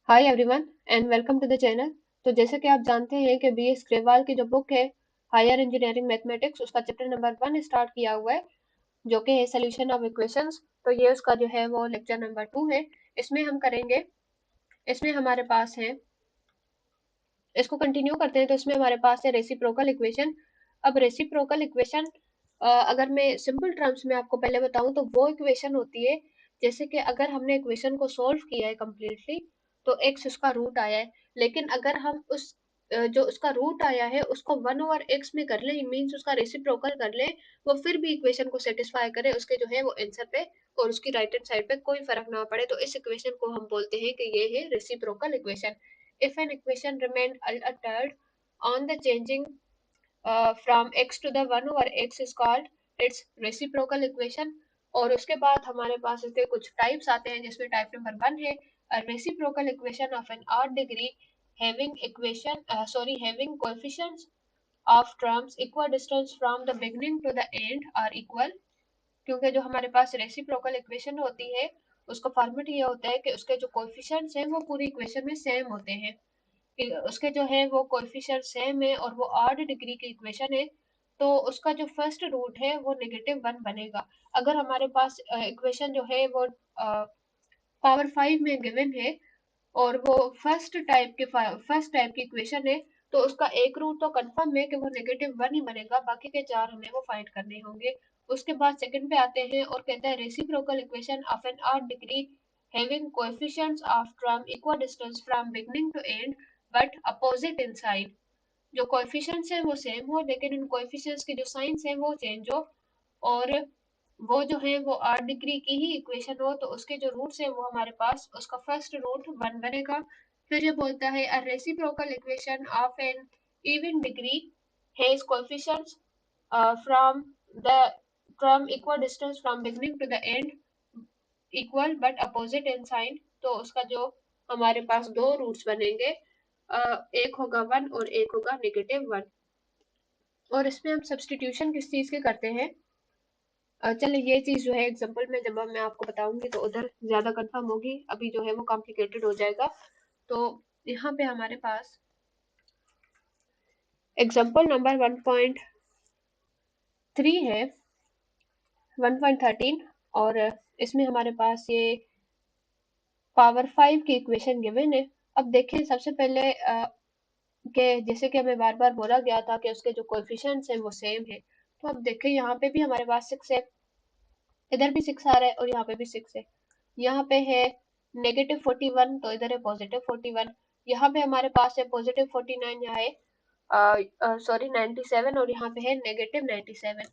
Hi everyone and welcome to the channel. तो जैसे कि आप जानते हैं कि बी एस ग्रेवाल की जो बुक है हायर इंजीनियरिंग मैथमेटिक्स उसका चैप्टर नंबर 1 स्टार्ट किया हुआ है जो कि है सोल्यूशन ऑफ इक्वेशंस। तो ये उसका जो है वो लेक्चर नंबर 2 है। इसमें हम करेंगे, इसमें हमारे पास है, इसको कंटिन्यू करते हैं। तो इसमें हमारे पास है रेसिप्रोकल इक्वेशन। अब रेसिप्रोकल इक्वेशन अगर मैं सिंपल टर्म्स में आपको पहले बताऊं तो वो इक्वेशन होती है जैसे कि अगर हमने इक्वेशन को सॉल्व किया है कम्प्लीटली तो एक्स उसका रूट आया है, लेकिन अगर हम उस जो उसका रूट आया है उसको 1/x में कर ले, मीन्स उसका रेसिप्रोकल कर ले, वो फिर भी इक्वेशन को सेटिस्फाई करे उसके जो है वो आंसर पे और उसकी राइट हैंड साइड पे कोई फर्क ना पड़े, तो इस इक्वेशन को हम बोलते हैं कि ये है reciprocal equation. If an equation remained unaltered on the changing from x to the 1/x is called its reciprocal equation। और उसके बाद हमारे पास इसके कुछ टाइप्स आते हैं जिसमें टाइप नंबर 1 है a reciprocal equation of an odd degree having having coefficients of terms equidistant from the beginning to the end are equal। क्योंकि जो हमारे पास रेसिप्रोकल इक्वेशन होती है उसका फॉर्मेट ये होता है कि उसके जो कोएफिशिएंट्स हैं वो पूरी इक्वेशन में सेम होते हैं, कि उसके जो है वो कोएफिशिएंट सेम है और वो ऑड डिग्री की इक्वेशन है, तो उसका जो फर्स्ट रूट है वो -1 बनेगा। अगर हमारे पास इक्वेशन जो है वो पावर 5 में गिवन है और वो फर्स्ट टाइप की इक्वेशन है, तो उसका एक रूट तो कंफर्म है कि वो -1 ही बनेगा, बाकी के चार हमें वो फाइंड करने होंगे। उसके बाद सेकंड पे आते हैं और कहते हैं reciprocal equation of an odd degree having coefficients of term equal distance from beginning to end but opposite in sign. जो कोएफिशिएंट्स हैं वो सेम हो लेकिन उन कोएफिशिएंट्स के जो साइंस हैं वो चेंज हो, और वो जो है वो 8 डिग्री की ही इक्वेशन हो, तो उसके जो रूट्स है वो हमारे पास उसका फर्स्ट रूट 1 बनेगा। फिर ये बोलता है a reciprocal equation of an even degree has coefficients from the from equal distance from beginning to the end equal but opposite in sign. तो उसका जो हमारे पास दो रूट्स बनेंगे, एक होगा 1 और एक होगा -1। और इसमें हम सब्सटीट्यूशन किस चीज के करते हैं, चलो ये चीज जो है एग्जांपल में जब मैं आपको बताऊंगी तो उधर ज्यादा कंफर्म होगी, अभी जो है वो कॉम्प्लिकेटेड हो जाएगा। तो यहाँ पे हमारे पास एग्जांपल नंबर 1.3 है, 1.13, और इसमें हमारे पास ये पावर 5 की इक्वेशन गिवन है। अब देखें सबसे पहले के जैसे कि हमें बार बार बोला गया था कि उसके जो कोएफिशिएंट्स हैं वो सेम है, तो अब देखें यहाँ पे भी हमारे पास 6 है, इधर भी 6 आ रहा है और यहाँ पे भी 6 है। यहाँ पे है -41 तो इधर है +41। यहाँ पे हमारे पास है +49, यहाँ है 97 और यहाँ पे है -97।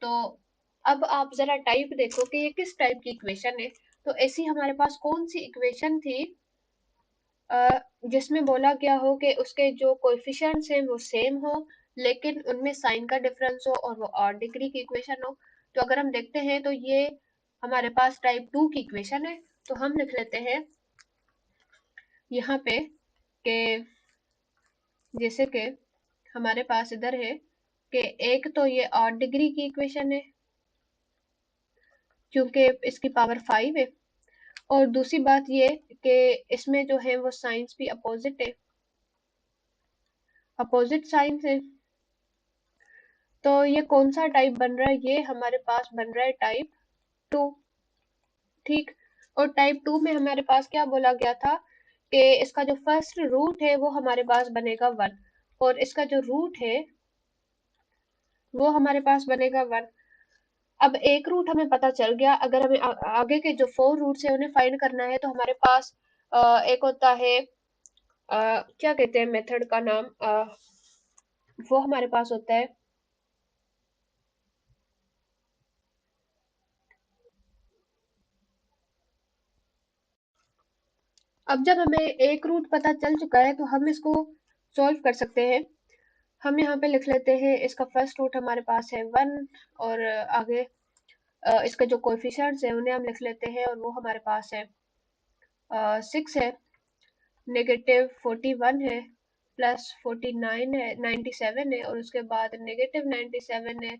तो अब आप जरा टाइप देखो कि ये किस टाइप की इक्वेशन है। तो ऐसी हमारे पास कौन सी इक्वेशन थी जिसमें बोला गया हो कि उसके जो कोएफिशिएंट्स हैं वो सेम हो लेकिन उनमें साइन का डिफरेंस हो और वो ऑड डिग्री की इक्वेशन हो। तो अगर हम देखते हैं तो ये हमारे पास टाइप 2 की इक्वेशन है। तो हम लिख लेते हैं यहाँ पे कि जैसे कि हमारे पास इधर है कि एक तो ये ऑड डिग्री की इक्वेशन है क्योंकि इसकी पावर 5 है, और दूसरी बात ये कि इसमें जो है वो साइंस भी अपोजिट है, अपोजिट साइंस है। तो ये कौन सा टाइप बन रहा है, ये हमारे पास बन रहा है टाइप 2। ठीक, और टाइप 2 में हमारे पास क्या बोला गया था कि इसका जो फर्स्ट रूट है वो हमारे पास बनेगा 1 और इसका जो रूट है वो हमारे पास बनेगा 1। अब एक रूट हमें पता चल गया, अगर हमें आगे के जो 4 रूट्स है उन्हें फाइंड करना है तो हमारे पास एक होता है क्या कहते हैं मेथड का नाम, वो हमारे पास होता है, अब जब हमें एक रूट पता चल चुका है तो हम इसको सॉल्व कर सकते हैं। हम यहाँ पे लिख लेते हैं इसका फर्स्ट रूट हमारे पास है 1, और आगे इसके जो कोएफिशिएंट्स हैं उन्हें हम लिख लेते हैं और वो हमारे पास है 6 है, -41 है, +49 है, 97 है, और उसके बाद -97 है,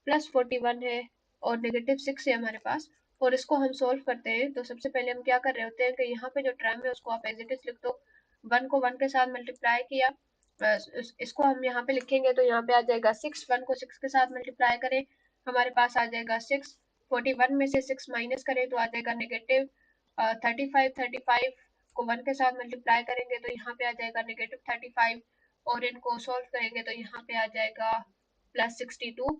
+41 है और -6 है हमारे पास। और इसको हम सोल्व करते हैं। तो सबसे पहले हम क्या कर रहे होते हैं कि यहाँ पे जो टर्म है उसको आप एज इट इज लिख दो। 1 को 1 के साथ मल्टीप्लाई किया, इसको हम यहाँ पे लिखेंगे तो यहाँ पे आ जाएगा 6। 1 को 6 के साथ मल्टीप्लाई करें, हमारे पास आ जाएगा 6। 41 में से 6 माइनस करें तो आ जाएगा नेगेटिव 35। 35 को 1 के साथ मल्टीप्लाई करेंगे तो यहाँ पे आ जाएगा नेगेटिव 35, और इनको सोल्व करेंगे तो यहाँ पे आ जाएगा प्लस 62।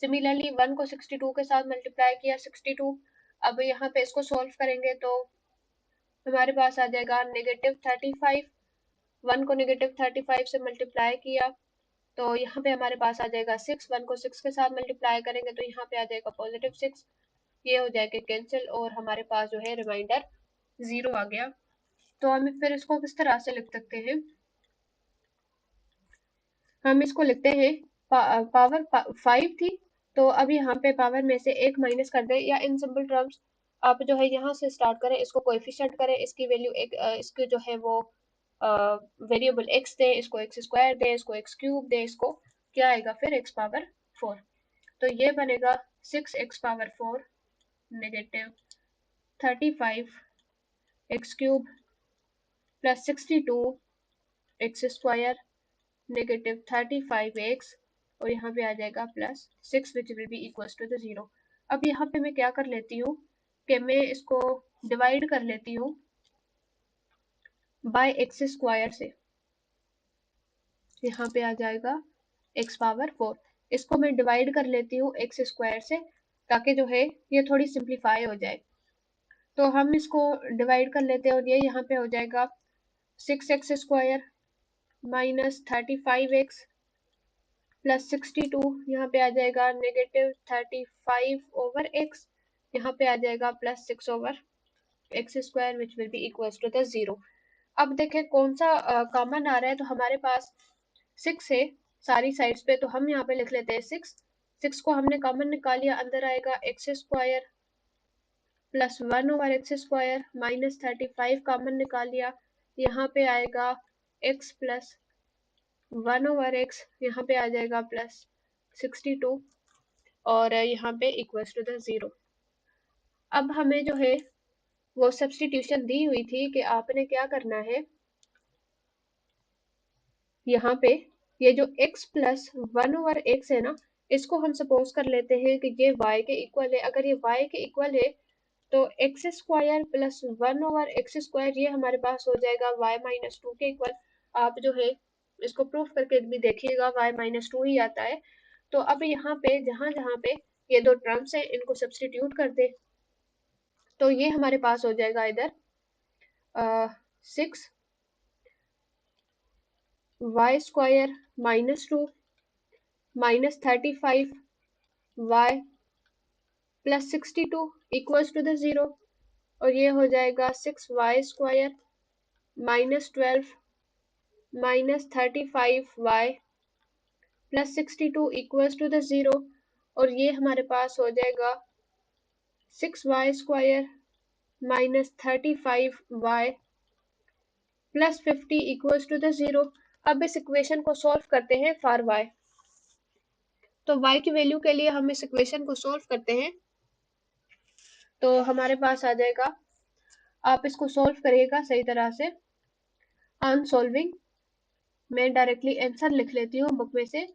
सिमिलरली 1 को 62 के साथ मल्टीप्लाई किया 62। अब यहाँ पे इसको सोल्व करेंगे तो हमारे पास आ जाएगा नेगेटिव 35। 1 को नेगेटिव 35 से मल्टीप्लाई किया तो यहाँ पे हमारे पास आ जाएगा 6। 1 को 6 के साथ मल्टीप्लाई करेंगे तो यहाँ पे आ जाएगा पॉजिटिव 6। ये हो जाएगा कैंसिल और हमारे पास जो है रिमाइंडर 0 आ गया। तो हम फिर इसको किस तरह से लिख सकते हैं, हम इसको लिखते हैं पावर 5 थी तो अब यहाँ पे पावर में से एक माइनस कर दें, या इन सिंपल टर्म्स आप जो है यहाँ से स्टार्ट करें, इसको कोएफिशिएंट करें, इसकी वैल्यू एक इसकी जो है वो वेरिएबल x दे, इसको x स्क्वायर दे, इसको x क्यूब दे, इसको क्या आएगा फिर x पावर 4। तो ये बनेगा 6x power 4 negative 35 x cube plus 62 x square negative 35x, और यहाँ पे आ जाएगा plus 6 which will be equals to the 0। अब यहाँ पे मैं क्या कर लेती हूँ कि मैं इसको डिवाइड कर लेती हूँ बाय एक्स स्क्वायर से, यहाँ पे आ जाएगा x पावर 4। इसको मैं डिवाइड कर लेती हूँ एक्स स्क्वायर से ताकि जो है ये थोड़ी सिंप्लीफाई हो जाए। तो हम इसको डिवाइड कर लेते हैं और ये यहाँ पे हो जाएगा 6x square minus 35x plus 62, यहाँ पे आ जाएगा नेगेटिव 35 ओवर x, यहाँ पे आ जाएगा plus 6 over x square which will be equals to the 0। अब देखें कौन सा कॉमन आ रहा है, तो हमारे पास 6 है सारी साइड्स पे, तो हम यहाँ पे लिख लेते हैं 6। 6 को हमने कॉमन निकाल लिया, अंदर आएगा x square plus 1 over x square minus 35 common निकाल लिया, यहाँ पे आएगा x प्लस 1 ओवर x, यहाँ पे आ जाएगा प्लस 62 और यहाँ पे इक्वल्स टू द 0। अब हमें जो है वो सब्स्टिट्यूशन दी हुई थी कि आपने क्या करना है, यहाँ पे ये जो x प्लस 1 ओवर x है ना, इसको हम सपोज कर लेते हैं कि ये y के इक्वल है। अगर ये y के इक्वल है तो x square plus 1 over x square ये हमारे पास हो जाएगा y माइनस 2 के इक्वल। आप जो है इसको प्रूफ करके भी देखिएगा y माइनस 2 ही आता है। तो अब यहाँ पे जहाँ जहाँ पे ये दो टर्म्स है इनको सब्सटीट्यूट कर दे तो ये हमारे पास हो जाएगा इधर 6 y square minus 2 minus 35 y plus 62 equals to the 0, और ये हो जाएगा 6 y square minus 12 minus 35 y plus 62 equals to the 0, और ये हमारे पास हो जाएगा 6 y square minus 35 y plus 50 equals to the 0। अब इस इक्वेशन को सॉल्व करते हैं फॉर वाई। तो y की वैल्यू के लिए हम इस इक्वेशन को सॉल्व करते हैं तो हमारे पास आ जाएगा, आप इसको सॉल्व करिएगा सही तरह से। ऑन सॉल्विंग मैं डायरेक्टली आंसर लिख लेती हूँ बुक में से,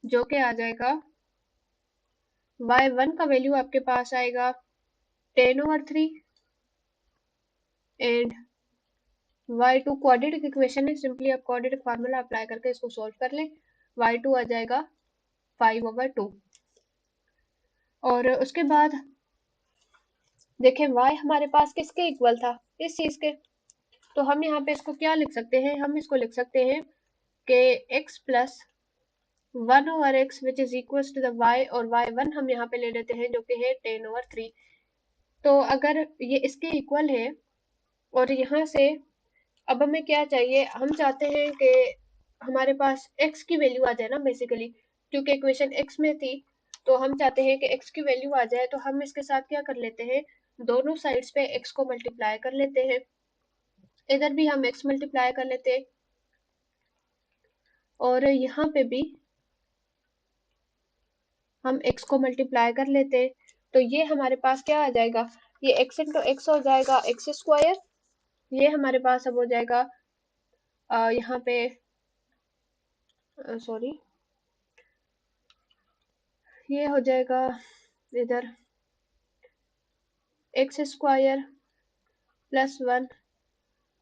जो कि आ जाएगा y1 का वैल्यू आपके पास आएगा 10/3 एंड y2 क्वाड्रेटिक इक्वेशन है, सिंपली आप क्वाड्रेटिक फार्मूला अप्लाई करके इसको सॉल्व कर लें। y2 आ जाएगा 5/2, और उसके बाद देखें y हमारे पास किसके इक्वल था, इस चीज के। तो हम यहाँ पे इसको क्या लिख सकते हैं, हम इसको लिख सकते हैं कि x plus 1 over x which is equal to the y, और y1 हम यहाँ पे ले लेते हैं जो कि है 10/3। तो अगर ये इसके इक्वल है और यहाँ से अब हमें क्या चाहिए, हम चाहते हैं कि हमारे पास x की वैल्यू आ जाए ना बेसिकली, क्योंकि इक्वेशन x में थी तो हम चाहते हैं कि x की वैल्यू आ जाए। तो हम इसके साथ क्या कर लेते हैं, दोनों साइड्स पे x को मल्टीप्लाई कर लेते हैं, इधर भी हम x मल्टीप्लाई कर लेते हैं और यहाँ पे भी हम x को मल्टीप्लाई कर लेते हैं। तो ये हमारे पास क्या आ जाएगा, ये x इंटू एक्स हो जाएगा एक्स स्क्वायर। ये हमारे पास अब हो जाएगा यहाँ पे सॉरी, ये हो जाएगा इधर एक्स स्क्वायर प्लस वन।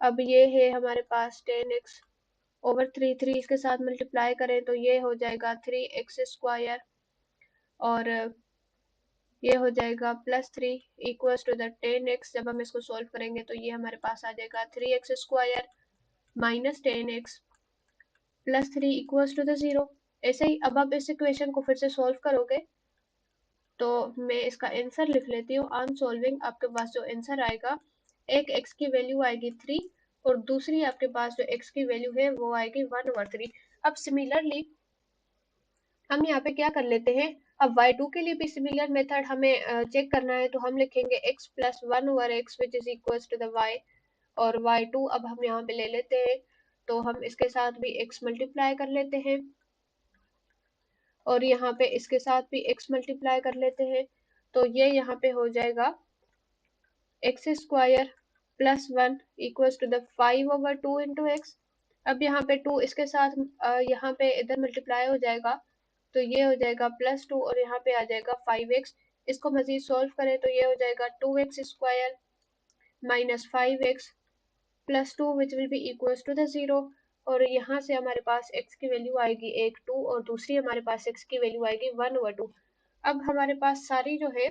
अब ये है हमारे पास 10x ओवर 3, 3 इसके साथ मल्टीप्लाई करें तो ये हो जाएगा 3x स्क्वायर, और ये हो जाएगा plus 3 equals to the 10x। जब हम इसको सॉल्व करेंगे तो ये हमारे पास आ जाएगा 3x square minus 10x plus 3 equals to the 0। ऐसे ही अब आप इस इक्वेशन को फिर से सॉल्व करोगे तो मैं इसका आंसर लिख लेती हूँ। ऑन सॉल्विंग आपके पास जो आंसर आएगा, एक x की वैल्यू आएगी 3 और दूसरी आपके पास जो x की वैल्यू है वो आएगी 1/3। अब सिमिलरली हम यहाँ पे क्या कर लेते हैं, अब y2 के लिए भी सिमिलर मेथड हमें चेक करना है, तो हम लिखेंगे x plus 1/x which is equals to the y, और y2 अब हम यहाँ पे ले लेते हैं, तो हम इसके साथ भी x मल्टीप्लाई कर लेते हैं और यहाँ पे इसके साथ भी x मल्टीप्लाई कर लेते हैं। तो ये यहाँ पे हो जाएगा x square plus one equals to the 5/2 into x. अब यहाँ पे 2 इसके साथ यहाँ पे इधर मल्टीप्लाई हो जाएगा, तो ये हो जाएगा प्लस 2 और यहाँ पे आ जाएगा 5x। इसको मजीद सॉल्व करें तो ये हो जाएगा 2x square minus 5x plus 2 which will be equals to the 0। और यहाँ से हमारे पास x की वैल्यू आएगी 2 और दूसरी हमारे पास x की वैल्यू आएगी 1/2। अब हमारे पास सारी जो है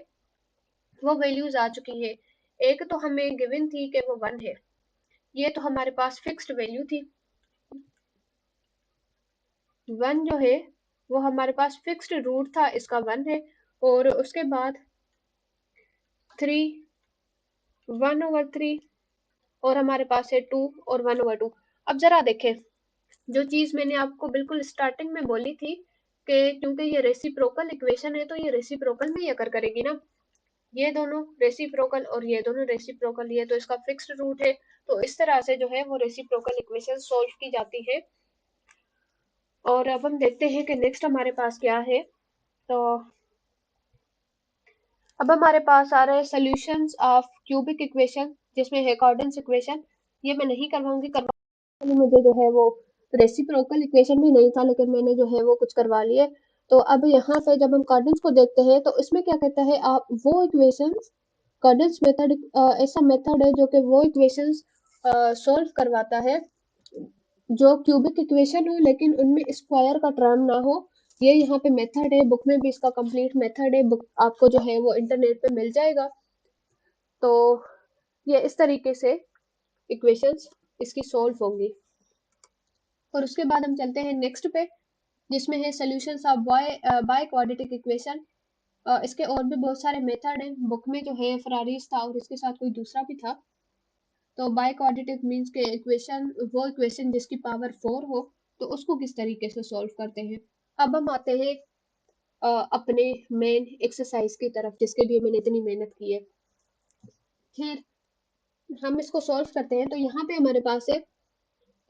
वो वैल्यूज आ चुकी है। एक तो हमें गिवन थी कि वो 1 है, ये तो हमारे पास फिक्स्ड वैल्यू थी। 1 जो है वो हमारे पास फिक्स्ड रूट था, इसका 1 है। और उसके बाद 3 1/3 और हमारे पास है 2 और 1/2। अब जरा देखें, जो चीज मैंने आपको बिल्कुल स्टार्टिंग में बोली थी कि क्योंकि ये रेसिप्रोकल इक्वेशन है तो ये रेसिप्रोकल में ही अकर करेगी ना, ये दोनों रेसिप्रोकल और ये दोनों रेसिप्रोकल, ये तो इसका फिक्स्ड रूट है। तो इस तरह से जो है वो रेसिप्रोकल इक्वेशन सॉल्व की जाती है। और अब हम देखते हैं कि नेक्स्ट हमारे पास क्या है। तो अब हमारे पास आ रहे हैं सॉल्यूशंस ऑफ क्यूबिक इक्वेशन, जिसमें है कॉर्डन्स इक्वेशन। ये मैं नहीं करवाऊंगी मुझे जो है वो रेसिप्रोकल इक्वेशन भी नहीं था, लेकिन मैंने जो है वो कुछ करवा लिए। तो अब यहाँ पे जब हम कॉर्डन्स को देखते हैं तो इसमें क्या कहता है, आप वो इक्वेशंस, कॉर्डन्स मेथड ऐसा मेथड है जो कि वो इक्वेशंस सॉल्व करवाता है जो क्यूबिक इक्वेशन हो लेकिन उनमें स्क्वायर का टर्म ना हो। ये यहाँ पे मेथड है, बुक में भी इसका कंप्लीट मेथड है, बुक आपको जो है वो इंटरनेट पे मिल जाएगा। तो ये इस तरीके से इक्वेशंस इसकी सॉल्व होंगी। और उसके बाद हम चलते हैं नेक्स्ट पे, जिसमें है solutions of by quadratic equation. इसके और भी बहुत सारे मेथड हैं, बुक में जो है फरारीज था और इसके साथ कोई दूसरा भी था। तो बाय क्वाड्रेटिक मीन्स के इक्वेशन, वो इक्वेशन जिसकी पावर 4 हो, तो उसको किस तरीके से सॉल्व करते हैं। अब हम आते हैं अपने मेन एक्सरसाइज की तरफ, जिसके लिए मैंने इतनी मेहनत की है। फिर हम इसको सॉल्व करते हैं, तो यहाँ पे हमारे पास है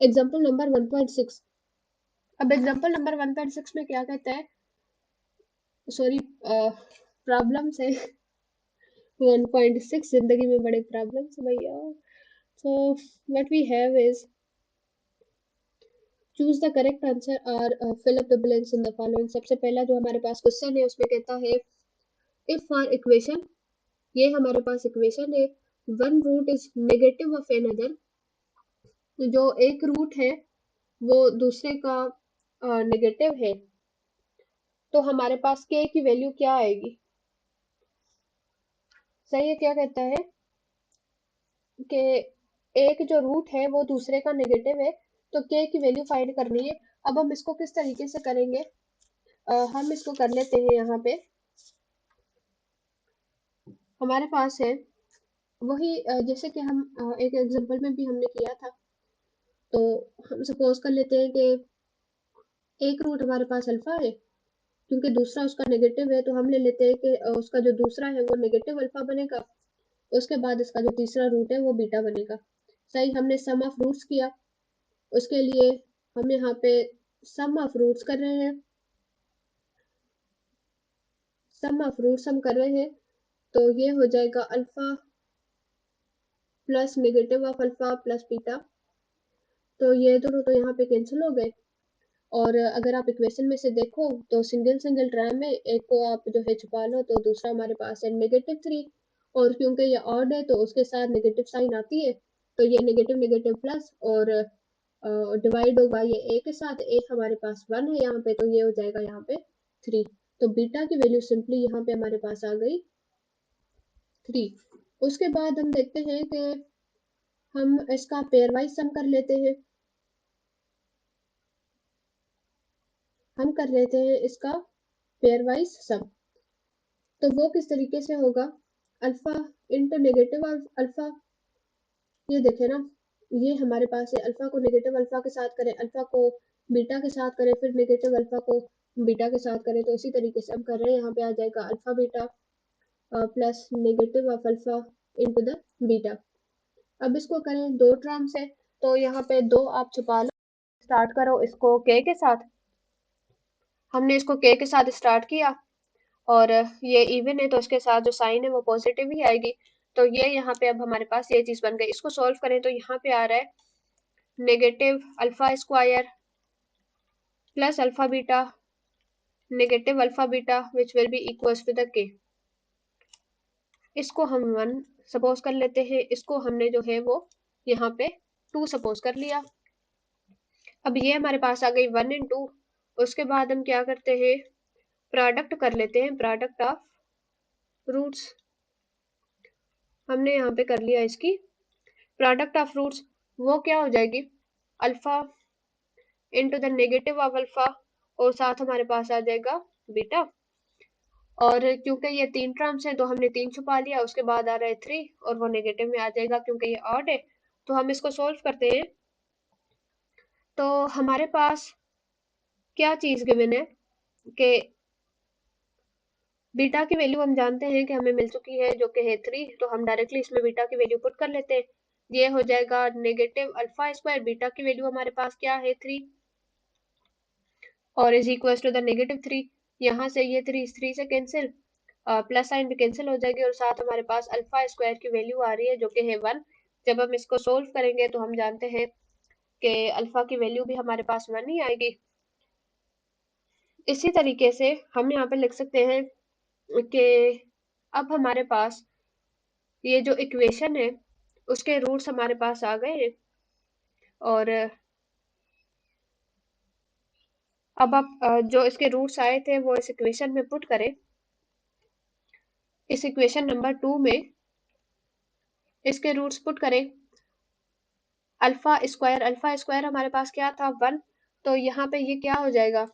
एग्जाम्पल नंबर 1.6। अब एग्जाम्पल नंबर 1.6 में क्या कहता है, सॉरी प्रॉब्लम है 1.6, जिंदगी में बड़े प्रॉब्लम्स भैया। So what we have is choose the correct answer और fill up the blanks in the following. सबसे पहला जो हमारे पास क्वेश्चन है उसमें कहता है इफ फॉर इक्वेशन, ये हमारे पास इक्वेशन है, one root is negative of another, जो एक रूट है वो दूसरे का नेगेटिव है, तो हमारे पास के की वैल्यू क्या आएगी। सही है, क्या कहता है कि एक जो रूट है वो दूसरे का नेगेटिव है, तो के की वैल्यू फाइंड करनी है। अब हम इसको किस तरीके से करेंगे, हम इसको कर लेते हैं। यहाँ पे हमारे पास है वही जैसे कि हम एक एग्जांपल में भी हमने किया था। तो हम सपोज कर लेते हैं कि एक रूट हमारे पास अल्फा है, क्योंकि दूसरा उसका नेगेटिव है, तो हम ले लेते हैं कि उसका जो दूसरा है वो नेगेटिव अल्फा बनेगा, उसके बाद इसका जो तीसरा रूट है वो बीटा बनेगा। सही, हमने सम ऑफ रूट्स किया, उसके लिए हम यहाँ पे सम ऑफ रूट्स कर रहे हैं, सम ऑफ रूट्स हम कर रहे हैं। तो ये हो जाएगा alpha plus negative of alpha plus beta. तो ये दोनों तो यहाँ पे कैंसिल हो गए। और अगर आप इक्वेशन में से देखो तो सिंगल सिंगल टर्म में एक को आप जो है छुपा लो तो दूसरा हमारे पास है -3। और क्योंकि ये ऑड है तो उसके साथ नेगेटिव साइन आती है, तो ये नेगेटिव नेगेटिव प्लस और डिवाइड होगा ये ए के साथ। ए हमारे पास 1 है यहाँ पे, तो ये हो जाएगा यहाँ पे 3। तो बीटा की वैल्यू सिंपली यहाँ पे हमारे पास आ गई 3। उसके बाद हम देखते हैं कि हम इसका पेयर वाइज सम कर लेते हैं। हम कर लेते हैं इसका पेयर वाइज सम। तो वो किस तरीके से होगा, अल्फा इंटू नेगेटिव अल्फा। ये देखें ना, ये हमारे पास है अल्फा को नेगेटिव अल्फा के साथ करें, अल्फा को बीटा के साथ करें, फिर नेगेटिव अल्फा को बीटा के साथ करें। तो इसी तरीके से हम कर रहे हैं। यहाँ पे आ जाएगा alpha beta plus negative of alpha into the beta. अब इसको करें दो टर्म से, तो यहाँ पे दो आप छुपा लो, स्टार्ट करो इसको के के साथ। हमने इसको के के साथ स्टार्ट किया और ये इवन है तो इसके साथ जो साइन है वो पॉजिटिव ही आएगी। तो ये यहाँ पे अब हमारे पास ये चीज बन गई। इसको सॉल्व करें तो यहाँ पे आ रहा है negative alpha square plus alpha beta negative alpha beta which will be equals to the k. इसको हम 1 सपोज कर लेते हैं, इसको हमने जो है वो यहाँ पे 2 सपोज कर लिया। अब ये हमारे पास आ गई 1 इन 2। उसके बाद हम क्या करते हैं, प्रोडक्ट कर लेते हैं, प्रोडक्ट ऑफ रूट्स। हमने यहाँ पे कर लिया इसकी प्रोडक्ट ऑफ रूट्स। वो क्या हो जाएगी, alpha into the negative of alpha और साथ हमारे पास आ जाएगा बीटा। और क्योंकि ये 3 टर्म्स हैं तो हमने 3 छुपा लिया। उसके बाद आ रहा है 3 और वो नेगेटिव में आ जाएगा क्योंकि ये ऑड है। तो हम इसको सोल्व करते हैं। तो हमारे पास क्या चीज गिवन है कि बीटा की वैल्यू हम जानते हैं कि हमें मिल चुकी है जो कि है 3। तो हम डायरेक्टली इसमें बीटा की वैल्यू पुट कर लेते हैं। ये हो जाएगा नेगेटिव अल्फा स्क्वायर, बीटा की वैल्यू हमारे पास क्या है 3 और इज इक्वल टू द -3। यहाँ से ये 3 से कैंसिल, प्लस साइन भी कैंसिल हो जाएगी और साथ हमारे पास अल्फा स्क्वायर की वैल्यू आ रही है जो कि है 1। जब हम इसको सोल्व करेंगे तो हम जानते हैं कि अल्फा की वैल्यू भी हमारे पास 1 ही आएगी। इसी तरीके से हम यहाँ पे लिख सकते हैं कि अब हमारे पास ये जो इक्वेशन है उसके रूट्स हमारे पास आ गए हैं। और अब आप जो इसके रूट्स आए थे वो इस इक्वेशन में पुट करें। इस इक्वेशन नंबर 2 में इसके रूट्स पुट करें। अल्फा स्क्वायर हमारे पास क्या था 1। तो यहाँ पे ये क्या हो जाएगा,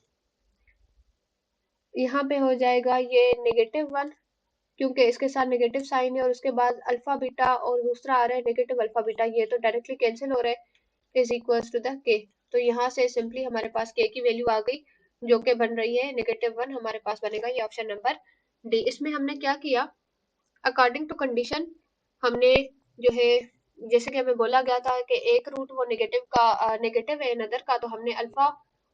यहाँ पे हो जाएगा ये -1 क्योंकि इसके साथ नेगेटिव साइन है। और उसके बाद अल्फा बीटा और दूसरा आ रहा है नेगेटिव अल्फा बीटा, ये तो डायरेक्टली कैंसिल हो रहा है, इज इक्वल्स टू द के। तो यहाँ से सिंपली हमारे पास के की वैल्यू आ गई जो कि बन रही है -1 हमारे पास बनेगा ये ऑप्शन नंबर डी। इसमें हमने क्या किया, अकॉर्डिंग टू कंडीशन हमने जो है, जैसे कि हमें बोला गया था कि एक रूट वो नेगेटिव है अनदर का, तो हमने अल्फा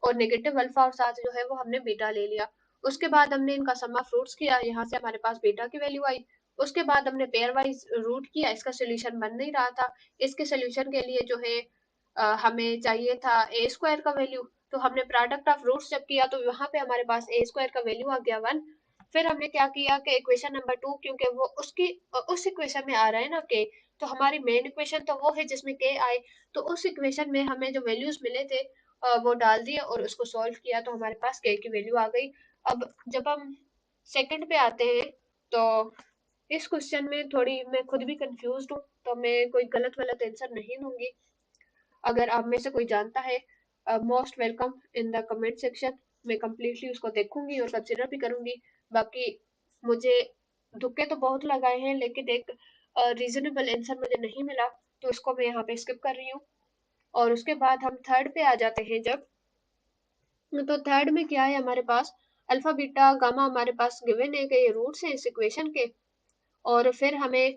और नेगेटिव अल्फा और साथ जो है वो हमने बीटा ले लिया। उसके बाद हमने इनका सम ऑफ रूट्स किया, यहाँ से हमारे पास बीटा की वैल्यू आई। उसके बाद हमने पेयर वाइज रूट किया, इसका सोल्यूशन बन नहीं रहा था। इसके सोल्यूशन के लिए जो है हमें चाहिए था ए स्क्वायर का वैल्यू। तो हमने प्रोडक्ट ऑफ रूट्स जब किया तो वहां पे हमारे पास ए स्क्वायर का वैल्यू आ गया 1। फिर हमने क्या किया कि इक्वेशन नंबर 2, क्योंकि वो उसकी उस इक्वेशन में आ रहा है ना के, तो हमारी मेन इक्वेशन तो वो है जिसमें के आए। तो उस इक्वेशन में हमें जो वैल्यूज मिले थे वो डाल दिए और उसको सॉल्व किया तो हमारे पास के की वैल्यू आ गई। अब जब हम सेकंड पे आते हैं तो इस क्वेश्चन में थोड़ी मैं खुद भी कंफ्यूज हूँ, तो मैं कोई गलत वलत आंसर नहीं दूंगी। अगर आप में से कोई जानता है, most welcome in the comment section. मैं कम्प्लीटली उसको देखूंगी और कंसिडर भी करूंगी। बाकी मुझे धुक्के तो बहुत लगाए हैं लेकिन एक रीजनेबल आंसर मुझे नहीं मिला, तो इसको मैं यहाँ पे स्किप कर रही हूँ। और उसके बाद हम थर्ड पे आ जाते हैं। जब तो थर्ड में क्या है हमारे पास, अल्फा बीटा गामा हमारे पास गिवन है कि ये रूट्स हैं इस इक्वेशन के। और फिर हमें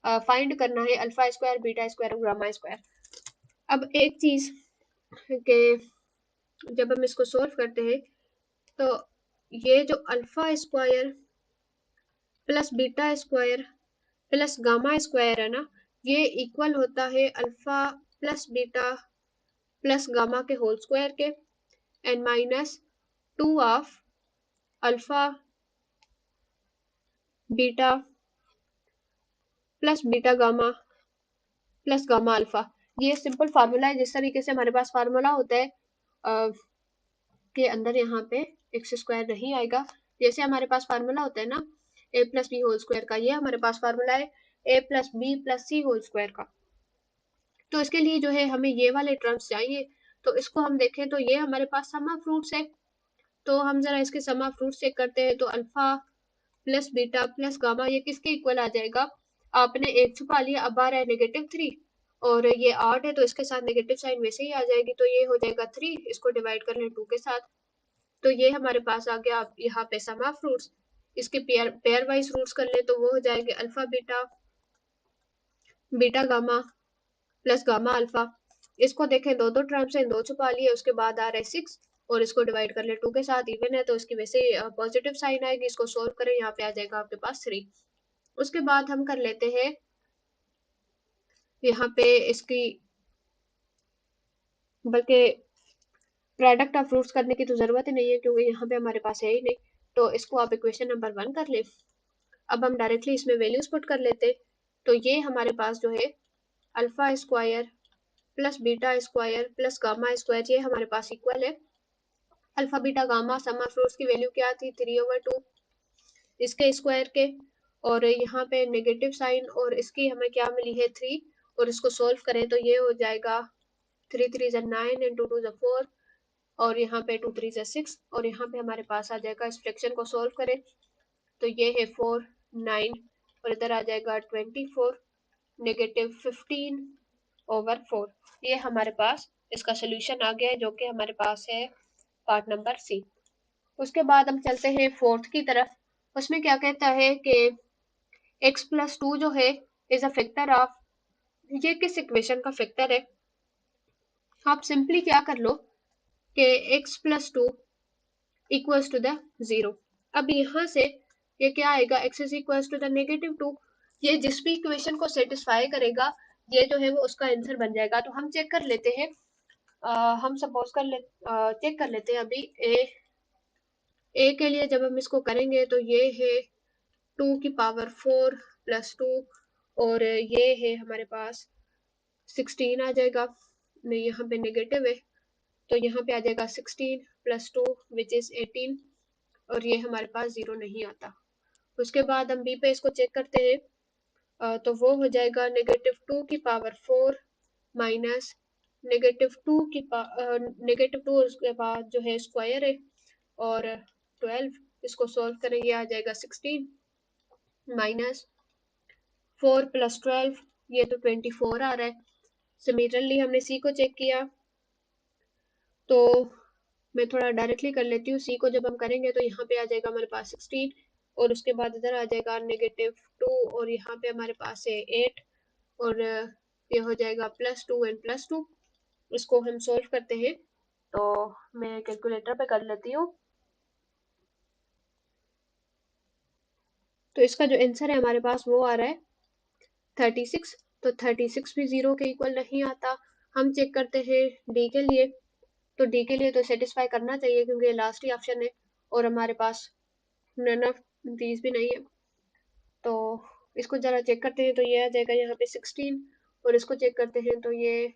फाइंड करना है अल्फा स्क्वायर बीटा स्क्वायर और गामा स्क्वायर। अब एक चीज के जब हम इसको सोल्व करते हैं तो ये जो alpha square plus beta square plus gamma square है ना, ये इक्वल होता है alpha plus beta plus gamma के होल स्क्वायर के and minus 2 of alpha beta plus beta gamma plus gamma alpha. ये सिंपल फार्मूला है। जिस तरीके से हमारे पास फार्मूला होता है के अंदर यहाँ पे एक्स स्क्वायर नहीं आएगा। जैसे हमारे पास फार्मूला होता है ना ए प्लस बी होल स्क्वायर का, ये हमारे पास फार्मूला है ए प्लस बी प्लस सी होल स्क्वायर का। तो इसके लिए जो है हमें ये वाले टर्म्स चाहिए। तो इसको हम देखें तो ये हमारे पास सम ऑफ फ्रूट्स है। तो हम जरा इसके सम ऑफ फ्रूट्स चेक करते हैं। तो alpha plus beta plus gamma ये किसके इक्वल आ जाएगा? आपने एक छुपा लिया, अब आ रहा है -3 और ये 8 है तो इसके साथ नेगेटिव साइन वैसे ही आ जाएगी, तो ये हो जाएगा 3। इसको डिवाइड कर लें 2 के साथ, तो ये हमारे पास आ गया। अब यहाँ पे सम ऑफ फ्रूट्स, इसके पेयर पेयर वाइज रूट्स कर ले तो वो हो जाएंगे alpha beta beta gamma plus gamma alpha. इसको देखें दो दो टर्म्स है, दो छुपा लिए, उसके बाद आ रहा है 6 और इसको डिवाइड कर ले 2 के साथ, इवन है तो इसकी वैसे पॉजिटिव साइन आएगी। इसको सोल्व करें, यहाँ पे आ जाएगा आपके पास 3। उसके बाद हम कर लेते हैं यहाँ पे इसकी, बल्कि प्रोडक्ट ऑफ फ्रूट्स करने की तो जरूरत ही नहीं है क्योंकि यहाँ पे हमारे पास है ही नहीं। तो इसको आप इक्वेशन नंबर 1 कर ले। अब हम डायरेक्टली इसमें वैल्यूज पुट कर लेते। तो ये हमारे पास जो है alpha square plus beta square plus gamma square, ये हमारे पास इक्वल है alpha beta gamma. Sum of roots की वैल्यू क्या थी? 3/2 इसके स्क्वायर के, और यहाँ पे नेगेटिव साइन और इसकी हमें क्या मिली है 3, और इसको सोल्व करें तो ये हो जाएगा 3 3 9 एंड 2 2 4 और यहाँ पे 2 3 6 और यहाँ पे हमारे पास आ जाएगा। इस फ्रैक्शन को सोल्व करें तो ये है 4 9 और इधर आ जाएगा 24 -15/4। ये हमारे पास इसका सोल्यूशन आ गया है जो कि हमारे पास है पार्ट नंबर सी। उसके बाद हम चलते हैं फोर्थ की तरफ। उसमें क्या कहता है कि x+2 जो है इज अ फैक्टर ऑफ, ये किस इक्वेशन का फैक्टर है? आप सिंपली क्या कर लो कि x+2 इक्वल्स टू द 0। अब यहाँ से ये क्या आएगा? x is equals to the -2। ये जिस भी इक्वेशन को सेटिस्फाई करेगा ये जो है वो उसका आंसर बन जाएगा। तो हम चेक कर लेते हैं। हम सपोज कर ले चेक कर लेते हैं अभी ए के लिए। जब हम इसको करेंगे तो ये है 2 की पावर 4 प्लस 2 और ये है हमारे पास 16 आ जाएगा। नहीं, यहाँ पे नेगेटिव है तो यहाँ पे आ जाएगा 16 प्लस 2 विच इज 18 और ये हमारे पास 0 नहीं आता। उसके बाद हम बी पे इसको चेक करते हैं। तो वो हो जाएगा -2 की पावर 4 माइनस -2 उसके बाद जो है स्क्वायर है और 12। इसको सोल्व करें, ये आ जाएगा 16 माइनस 4 प्लस 12, ये तो 24 आ रहा है। सिमिलरली हमने सी को चेक किया तो मैं थोड़ा डायरेक्टली कर लेती हूँ। सी को जब हम करेंगे तो यहाँ पे आ जाएगा हमारे पास 16 और उसके बाद इधर आ जाएगा -2 और यहाँ पे हमारे पास है 8 और ये हो जाएगा +2 एंड +2। इसको हम सोल्व करते हैं तो मैं कैलकुलेटर पे कर लेती हूँ। तो इसका जो आंसर है हमारे पास वो आ रहा है 36। तो 36 भी 0 के इक्वल नहीं आता। हम चेक करते हैं डी के लिए। तो डी के लिए तो सेटिस्फाई करना चाहिए क्योंकि ये लास्ट ही ऑप्शन है और हमारे पास नन ऑफ दीज भी नहीं है। तो इसको जरा चेक करते हैं तो ये आ जाएगा यहाँ पे 16 और इसको चेक करते हैं तो ये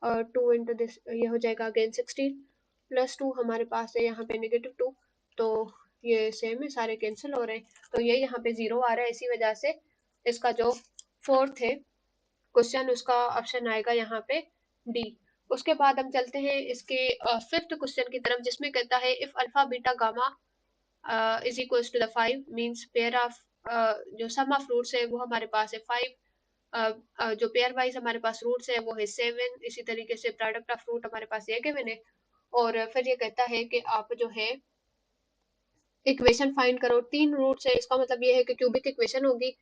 2 इंटू दिस, ये हो जाएगा अगेन 16 प्लस 2 हमारे पास है यहाँ पे -2। तो ये सेम है, सारे कैंसिल हो रहे हैं तो ये यहाँ पे 0 आ रहा है। इसी वजह से इसका जो फोर्थ है क्वेश्चन उसका ऑप्शन आएगा यहाँ पे डी। उसके बाद हम चलते हैं इसके फिफ्थ क्वेश्चन की तरफ जिसमें कहता है if alpha beta gamma is equals to the 5 means pair of, जो सम ऑफ रूट्स है वो हमारे पास है 5, जो पेयर वाइज हमारे पास रूट्स है वो है 7। इसी तरीके से प्रोडक्ट ऑफ रूट हमारे पास ये गिवन है और फिर ये कहता है कि आप जो है इक्वेशन फाइंड करो। 3 रूट्स है, इसका मतलब ये है कि क्यूबिक इक्वेशन होगी।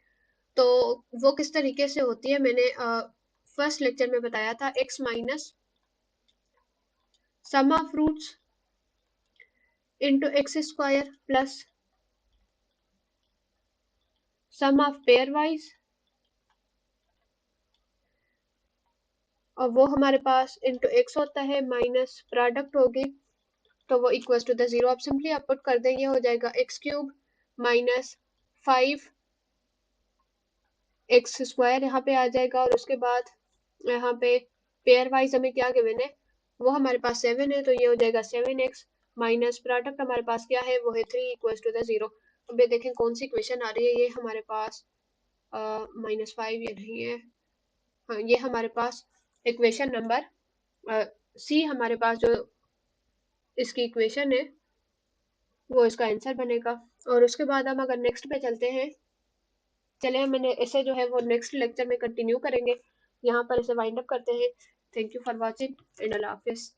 तो वो किस तरीके से होती है मैंने फर्स्ट लेक्चर में बताया था। x minus sum of roots into x square plus sum of pair wise, और वो हमारे पास इंटू एक्स होता है माइनस प्रोडक्ट होगी, तो वो इक्वल्स टू द जीरो। आप सिंपली आप पुट कर देंगे, हो जाएगा x cube minus 5x square यहाँ पे आ जाएगा। और उसके बाद यहाँ पे पेयर वाइज हमें क्या गिवन है, वो हमारे पास 7 है, तो ये हो जाएगा 7x माइनस प्रोडक्ट हमारे पास क्या है, वो है 3 इक्वल्स टू द जीरो। अब ये देखें कौन सी इक्वेशन आ रही है, ये हमारे पास -5 ये नहीं है, हाँ ये हमारे पास इक्वेशन नंबर सी हमारे पास जो इसकी इक्वेशन है वो इसका आंसर बनेगा। और उसके बाद हम अगर नेक्स्ट पे चलते हैं, चले मैंने इसे जो है वो नेक्स्ट लेक्चर में कंटिन्यू करेंगे, यहाँ पर इसे वाइंड अप करते हैं। Thank you for watching and Allah Hafiz.